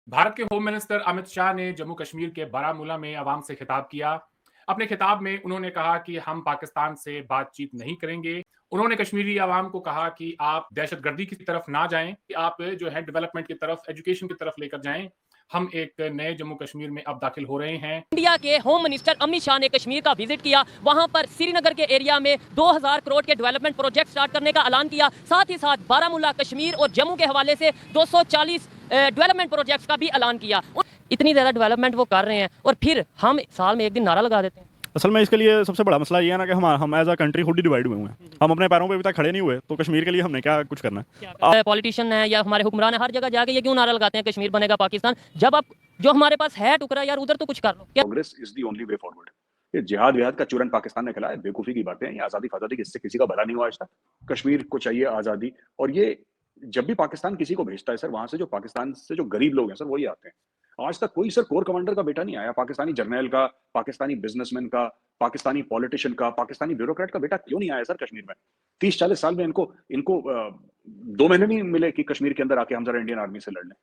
भारत के home minister Amit Shah ने जम्मू कश्मीर के बारामूला में अवाम से खिताब किया। अपने खिताब में उन्होंने कहा कि हम पाकिस्तान से बातचीत नहीं करेंगे। उन्होंने कश्मीरी अवाम को कहा कि आप दहशतगर्दी की तरफ ना जाएं, कि आप जो है डेवलपमेंट की तरफ, एजुकेशन की तरफ लेकर जाएं। हम एक नए जम्मू कश्मीर में अब दाखिल हो रहे हैं। इंडिया के होम मिनिस्टर अमित शाह ने कश्मीर का विजिट किया। वहां पर श्रीनगर के एरिया में 2000 करोड़ के डेवलपमेंट प्रोजेक्ट स्टार्ट करने का ऐलान किया। साथ ही साथ बारामूला, कश्मीर और जम्मू के हवाले से 240 डेवलपमेंट प्रोजेक्ट्स का भी ऐलान किया। इतनी ज़्यादा डेवलपमेंट वो कर रहे हैं और फिर हम साल में एक दिन नारा लगा देते हैं। असल में इसके लिए सबसे बड़ा मसला ये है ना कि हम एज अ कंट्री खुद ही डिवाइड हुए हैं। हम अपने पैरों पे अभी तक खड़े नहीं हुए, तो कश्मीर के लिए हमने क्या कुछ करना है। पॉलिटिशियन है या हमारे हुक्मरान है, हर जगह जाके ये क्यों नारा लगाते हैं कश्मीर बनेगा पाकिस्तान, जब आप जो हमारे पास है टुकड़ा यार उधर तो कुछ कर लो। Congress is the only way forward. ये जिहाद विहाद का चूरन पाकिस्तान ने खिलाया, बेवकूफी की बातें हैं। ये आजादी फाजादी की, इससे किसी का भला नहीं हुआ आज तक। कश्मीर को चाहिए आजादी, और ये जब भी पाकिस्तान किसी को भेजता है सर, वहां से जो पाकिस्तान से जो गरीब लोग हैं सर, वही आते हैं। आज तक कोई सर कोर कमांडर का बेटा नहीं आया, पाकिस्तानी जर्नल का, पाकिस्तानी बिजनेसमैन का, पाकिस्तानी पॉलिटिशियन का, पाकिस्तानी ब्यूरोक्रेट का बेटा क्यों नहीं आया सर कश्मीर में? 30-40 साल में इनको इनको 2 महीने नहीं मिले कि कश्मीर के अंदर आके हम जरा इंडियन आर्मी से लड़ लें।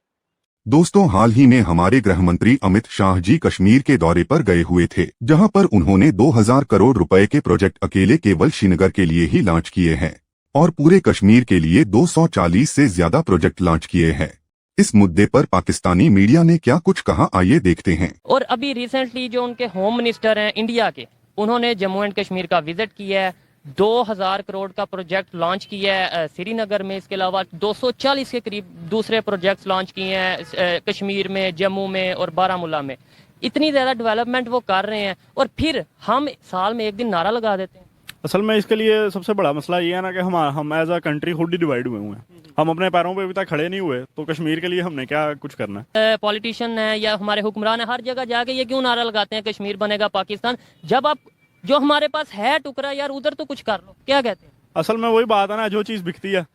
दोस्तों, हाल ही में हमारे गृह मंत्री अमित शाह जी कश्मीर के दौरे पर गए हुए थे, जहां पर उन्होंने 2000 करोड़ रुपए के प्रोजेक्ट अकेले केवल श्रीनगर के लिए ही लॉन्च किए हैं और पूरे कश्मीर के लिए 240 से ज्यादा प्रोजेक्ट लॉन्च किए हैं। इस मुद्दे पर पाकिस्तानी मीडिया ने क्या कुछ कहा, आइए देखते हैं। और अभी रिसेंटली जो उनके होम मिनिस्टर हैं इंडिया के, उन्होंने जम्मू एंड कश्मीर का विजिट किया है। 2000 करोड़ का प्रोजेक्ट लॉन्च किया है श्रीनगर में। इसके अलावा 240 के करीब दूसरे प्रोजेक्ट्स लॉन्च किए हैं कश्मीर में, जम्मू में और बारामूला में। इतनी ज़्यादा डेवलपमेंट वो कर रहे हैं और फिर हम साल में एक दिन नारा लगा देते हैं। असल में इसके लिए सबसे बड़ा मसला ये है ना कि हम एज अ कंट्री खुद ही डिवाइड हुए हैं। हम अपने पैरों पे अभी तक खड़े नहीं हुए, तो कश्मीर के लिए हमने क्या कुछ करना है। पॉलिटिशियन है या हमारे हुक्मरान है, हर जगह जाके ये क्यों नारा लगाते हैं कश्मीर बनेगा पाकिस्तान, जब आप जो हमारे पास है टुकड़ा यार उधर तो कुछ कर लो। क्या कहते हैं? असल में वही बात है ना, जो चीज़ बिकती है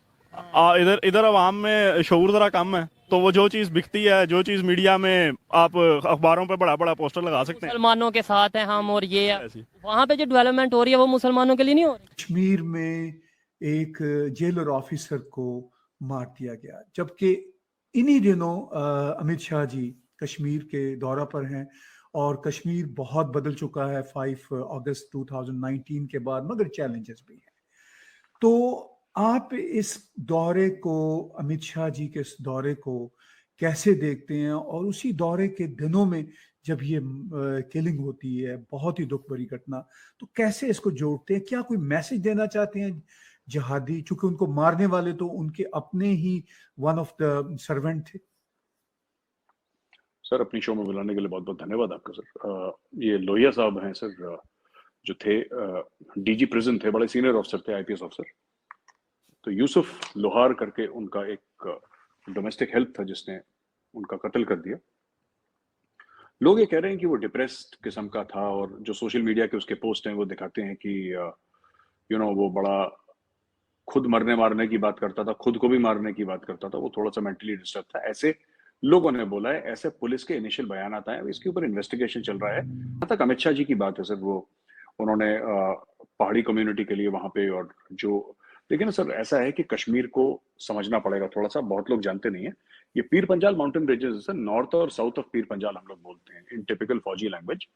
इधर अवाम में शऊर ज़रा कम है, तो वो जो चीज़ बिकती है, जो चीज़ मीडिया में आप अखबारों पे बड़ा बड़ा पोस्टर लगा सकते हैं, मुसलमानों के साथ हैं हम, और ये वहाँ पे जो डेवलपमेंट हो रही है वो मुसलमानों के लिए नहीं हो रही। कश्मीर में एक जेलर ऑफिसर को मार दिया गया, जबकि इन्हीं दिनों अमित शाह जी कश्मीर के दौरा पर हैं और कश्मीर बहुत बदल चुका है 5 अगस्त 2019 के बाद, मगर चैलेंजेस भी हैं। तो आप इस दौरे को, अमित शाह जी के इस दौरे को कैसे देखते हैं? और उसी दौरे के दिनों में जब ये किलिंग होती है, बहुत ही दुख भरी घटना, तो कैसे इसको जोड़ते हैं? क्या कोई मैसेज देना चाहते हैं जिहादी, चूंकि उनको मारने वाले तो उनके अपने ही वन ऑफ द सर्वेंट थे? सर, अपनी शो में बुलाने के लिए बहुत बहुत धन्यवाद आपका सर। ये लोहिया साहब हैं सर, जो थे डीजी प्रिजन थे, बड़े सीनियर ऑफिसर थे, आईपीएस ऑफिसर। तो यूसुफ लोहार करके उनका एक डोमेस्टिक हेल्प था जिसने उनका कत्ल कर दिया। लोग ये कह रहे हैं कि वो डिप्रेस्ड किस्म का था, और जो सोशल मीडिया के उसके पोस्ट हैं वो दिखाते हैं कि वो बड़ा खुद मरने मारने की बात करता था, खुद को भी मारने की बात करता था, वो थोड़ा सा मेंटली डिस्टर्ब था, ऐसे लोगों ने बोला है। ऐसे पुलिस के इनिशियल बयान आए हैं, इसके ऊपर इन्वेस्टिगेशन चल रहा है। जहाँ तक अमित शाह जी की बात है सर, वो उन्होंने पहाड़ी कम्युनिटी के लिए वहां पे, और जो, लेकिन सर ऐसा है कि कश्मीर को समझना पड़ेगा थोड़ा सा, बहुत लोग जानते नहीं है। ये Pir Panjal mountain ranges sir, north और साउथ ऑफ पीर पंजाल हम लोग बोलते हैं इन टिपिकल फौजी language.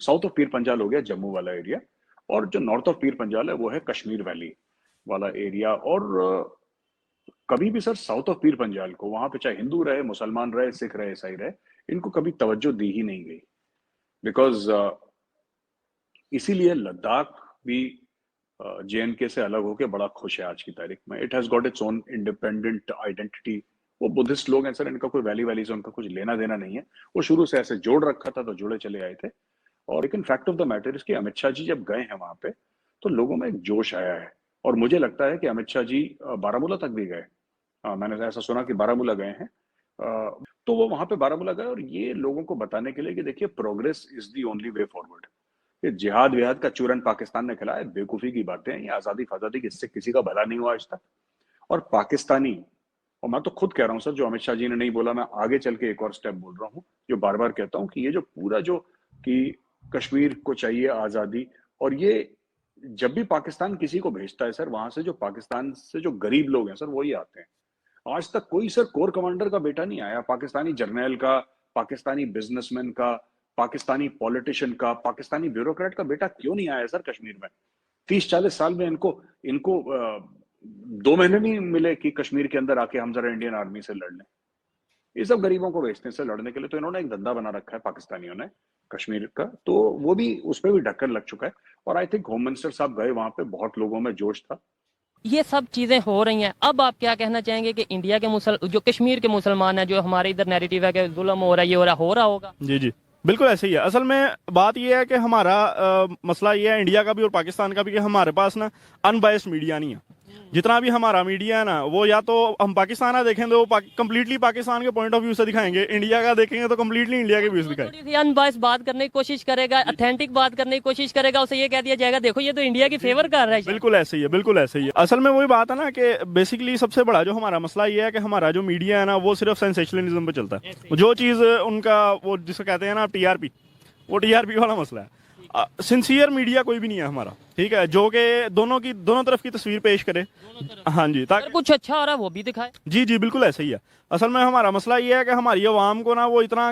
South of Pir Panjal हो गया जम्मू वाला एरिया, और जो नॉर्थ ऑफ पीर पंजाल है वो है कश्मीर वैली वाला एरिया। और कभी भी sir south of Pir Panjal को, वहां पे चाहे हिंदू रहे, मुसलमान रहे, सिख रहे, ईसाई रहे, इनको कभी तवज्जो दी ही नहीं गई। बिकॉज इसीलिए लद्दाख भी जेएनके से अलग होकर बड़ा खुश है आज की तारीख में। It has got its own independent identity. वो बुद्धिस्ट लोग हैं सर, इनका कोई वैली से उनका कुछ लेना देना नहीं है। वो शुरू से ऐसे जोड़ रखा था तो जुड़े चले आए थे। और लेकिन फैक्ट ऑफ द मैटर इसके, अमित शाह जी जब गए हैं वहां पे तो लोगों में एक जोश आया है, और मुझे लगता है कि अमित शाह जी बारामूला तक भी गए। मैंने ऐसा सुना कि बारामूला गए हैं। तो वो वहां पे बारामूला गए, और ये लोगों को बताने के लिए कि देखिए, progress is the only way forward. ये जिहाद विहाद का चूरन पाकिस्तान ने खिलाया, बेवकूफी की बातें हैं। ये आजादी फाजादी की, इससे किसी का भला नहीं हुआ आज तक। और पाकिस्तानी, और मैं तो खुद कह रहा हूं सर, जो अमित शाह जी ने नहीं बोला, मैं आगे चल के एक और स्टेप बोल रहा हूं, जो बार बार कहता हूं कि ये जो पूरा जो कि कश्मीर को चाहिए आजादी, और ये जब भी पाकिस्तान किसी को भेजता है सर, वहां से जो पाकिस्तान से जो गरीब लोग हैं सर, वही आते हैं। आज तक कोई सर कोर कमांडर का बेटा नहीं आया, पाकिस्तानी जर्नैल का, पाकिस्तानी बिजनेसमैन का, पाकिस्तानी पॉलिटिशियन का, पाकिस्तानी ब्यूरोक्रेट का बेटा क्यों नहीं आया सर कश्मीर में? 30-40 साल में इनको 2 महीने नहीं मिले कि कश्मीर के अंदर आके हम जरा इंडियन आर्मी से लड़ लें। ये सब गरीबों को भेजते हैं सर लड़ने के लिए। तो इन्होंने एक धंधा बना रखा है पाकिस्तानियों ने कश्मीर का, तो वो भी, उस पर भी ढक्कन लग चुका है। और आई थिंक होम मिनिस्टर साहब गए वहां पे, बहुत लोगों में जोश था। ये सब चीज़ें हो रही हैं, अब आप क्या कहना चाहेंगे कि इंडिया के जो कश्मीर के मुसलमान हैं, जो हमारे इधर नैरेटिव है कि जुल्म हो रहा है, ये हो रहा होगा? जी जी बिल्कुल ऐसे ही है। असल में बात ये है कि हमारा मसला ये है इंडिया का भी और पाकिस्तान का भी, कि हमारे पास ना अनबायस्ड मीडिया नहीं है। जितना भी हमारा मीडिया है ना, वो या तो हम पाकिस्तान का देखें तो वो कंप्लीटली पाकिस्तान के पॉइंट ऑफ व्यू से दिखाएंगे, इंडिया का देखेंगे तो कंप्लीटली इंडिया के व्यू से दिखाएंगे। थोड़ी सी अनबायस्ड बात करने की कोशिश करेगा, ऑथेंटिक बात करने की कोशिश करेगा, उसे ये कह दिया जाएगा देखो ये तो इंडिया की फेवर कर रहा है। बिल्कुल ऐसे ही है, बिल्कुल ऐसे ही है। असल में वही बात है ना कि बेसिकली सबसे बड़ा जो हमारा मसला ये है कि हमारा जो मीडिया है ना, वो सिर्फ सेंसेशनलिज्म पे चलता है। जो चीज़ उनका, वो जिसे कहते हैं ना टीआरपी, वो टीआरपी वाला मसला है। सिंसियर मीडिया कोई भी नहीं है हमारा, ठीक है, जो कि दोनों तरफ की तस्वीर पेश करे। हाँ जी, ताकि कुछ अच्छा हो रहा है वो भी दिखाए। जी जी बिल्कुल ऐसे ही है। असल में हमारा मसला ये है कि हमारी अवाम को ना वो इतना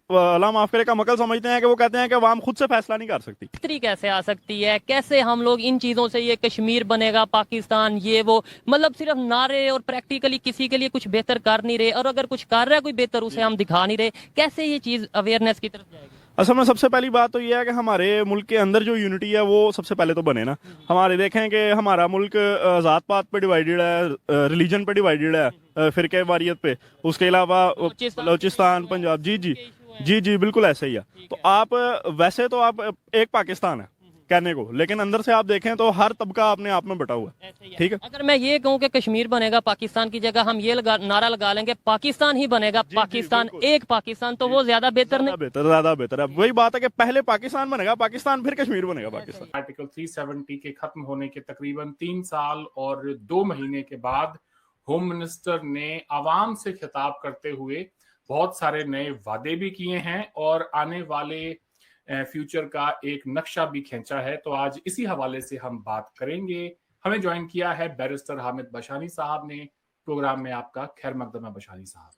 अल्लाह माफ करे का मकल समझते हैं कि वो कहते हैं कि अवाम खुद से फैसला नहीं कर सकती। बेहतरी कैसे आ सकती है, कैसे हम लोग इन चीज़ों से, ये कश्मीर बनेगा पाकिस्तान, ये वो, मतलब सिर्फ नारे और प्रैक्टिकली किसी के लिए कुछ बेहतर कर नहीं रहे, और अगर कुछ कर रहा है कोई बेहतर उसे हम दिखा नहीं रहे, कैसे ये चीज़ अवेयरनेस की तरफ जाएगी? असल में सबसे पहली बात तो ये है कि हमारे मुल्क के अंदर जो यूनिटी है वो सबसे पहले तो बने ना। हमारे देखें कि हमारा मुल्क ज़ात पात पे डिवाइडेड है, रिलीजन पे डिवाइडेड है, फिरके वारियत पे, उसके अलावा बलूचिस्तान, पंजाब, जी जी जी जी बिल्कुल ऐसे ही है। तो आप वैसे तो आप एक पाकिस्तान है कहने को, लेकिन अंदर से आप देखें तो हर तबका अपने आप में बटा हुआ है, ठीक है। अगर मैं ये कहूँ कि कश्मीर बनेगा पाकिस्तान की जगह हम ये नारा लगा लेंगे पाकिस्तान ही बनेगा, पाकिस्तान, एक पाकिस्तान, तो वो ज्यादा बेहतर नहीं? ज्यादा बेहतर है। वही बात है कि पहले पाकिस्तान बनेगा पाकिस्तान, फिर कश्मीर बनेगा पाकिस्तान। आर्टिकल 370 के खत्म होने के तकरीबन 3 साल और 2 महीने के बाद होम मिनिस्टर ने आवाम से खिताब करते हुए बहुत सारे नए वादे भी किए हैं और आने वाले फ्यूचर का एक नक्शा भी खींचा है। तो आज इसी हवाले से हम बात करेंगे। हमें ज्वाइन किया है बैरिस्टर हामिद बशानी साहब ने। प्रोग्राम में आपका खैर मकदम है बशानी साहब।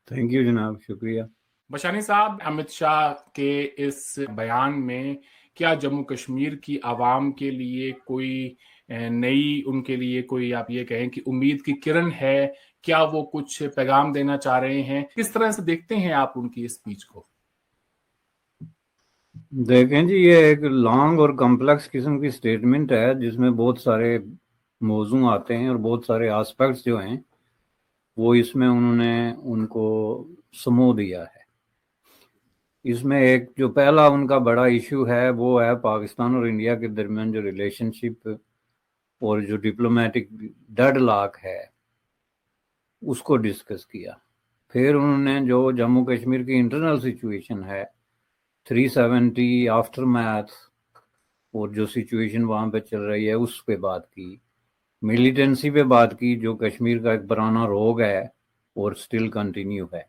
थैंक यू जनाब, शुक्रिया। बशानी साहब, अमित शाह के इस बयान में क्या जम्मू कश्मीर की आवाम के लिए कोई नई, उनके लिए कोई, आप ये कहें कि उम्मीद की किरण है? क्या वो कुछ पैगाम देना चाह रहे हैं? किस तरह से देखते हैं आप उनकी इस स्पीच को? देखें जी, ये एक लॉन्ग और कॉम्प्लेक्स किस्म की स्टेटमेंट है जिसमें बहुत सारे मौजू आते हैं और बहुत सारे एस्पेक्ट्स जो हैं वो इसमें उन्होंने उनको समो दिया है। इसमें एक जो पहला उनका बड़ा इशू है वो है पाकिस्तान और इंडिया के दरमियान जो रिलेशनशिप और जो डिप्लोमेटिक डेडलॉक है उसको डिस्कस किया। फिर उन्होंने जो जम्मू कश्मीर की इंटरनल सिचुएशन है, 370 आफ्टर मैथ और जो सिचुएशन वहाँ पे चल रही है उस पे बात की। मिलिटेंसी पे बात की जो कश्मीर का एक पुराना रोग है और स्टिल कंटिन्यू है।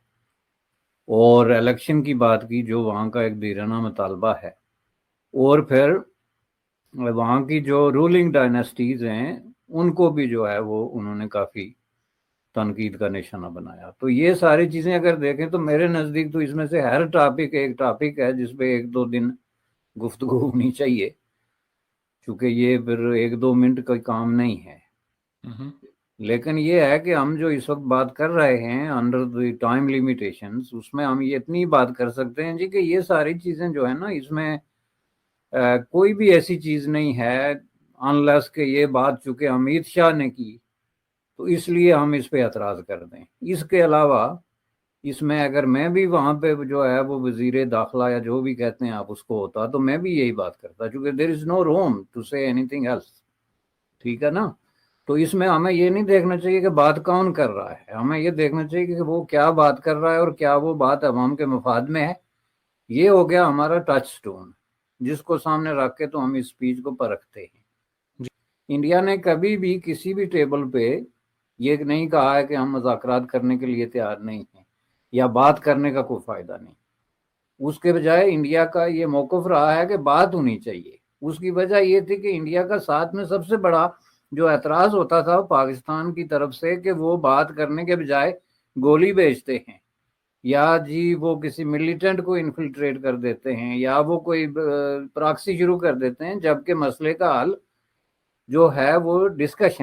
और इलेक्शन की बात की जो वहाँ का एक दीराना मुतालबा है। और फिर वहाँ की जो रूलिंग डायनेस्टीज हैं उनको भी जो है वो उन्होंने काफ़ी तनकीद का निशाना बनाया। तो ये सारी चीज़ें अगर देखें तो मेरे नज़दीक तो इसमें से हर टॉपिक एक टॉपिक है जिस पे 1-2 दिन गुफ्तगू होनी चाहिए, क्योंकि ये फिर 1-2 मिनट का काम नहीं है। लेकिन ये है कि हम जो इस वक्त बात कर रहे हैं अंडर द टाइम लिमिटेशंस, उसमें हम ये इतनी बात कर सकते हैं जी कि ये सारी चीज़ें जो है ना, इसमें कोई भी ऐसी चीज़ नहीं है अनलेस के ये बात चूँकि अमित शाह ने की तो इसलिए हम इस पे एतराज़ कर दें। इसके अलावा इसमें अगर मैं भी वहाँ पे जो है वो वज़ीर दाखिला या जो भी कहते हैं आप उसको होता तो मैं भी यही बात करता, क्योंकि there is no room to say anything else, ठीक है ना। तो इसमें हमें ये नहीं देखना चाहिए कि बात कौन कर रहा है, हमें ये देखना चाहिए कि वो क्या बात कर रहा है और क्या वो बात अवाम के मफाद में है। ये हो गया हमारा टच स्टोन जिसको सामने रख के तो हम इस स्पीच को परखते हैं। इंडिया ने कभी भी किसी भी टेबल पे ये नहीं कहा है कि हम मुज़ाकरात करने के लिए तैयार नहीं हैं या बात करने का कोई फ़ायदा नहीं। उसके बजाय इंडिया का ये मौक़िफ़ रहा है कि बात होनी चाहिए। उसकी वजह ये थी कि इंडिया का साथ में सबसे बड़ा جو اعتراض ہوتا تھا پاکستان کی طرف سے کہ وہ بات کرنے کے بجائے گولی بھیجتے ہیں، یا جی وہ کسی ملیٹنٹ کو انفلٹریٹ کر دیتے ہیں، یا وہ کوئی پراکسی شروع کر دیتے ہیں، جبکہ مسئلے کا حل جو ہے وہ ڈسکشن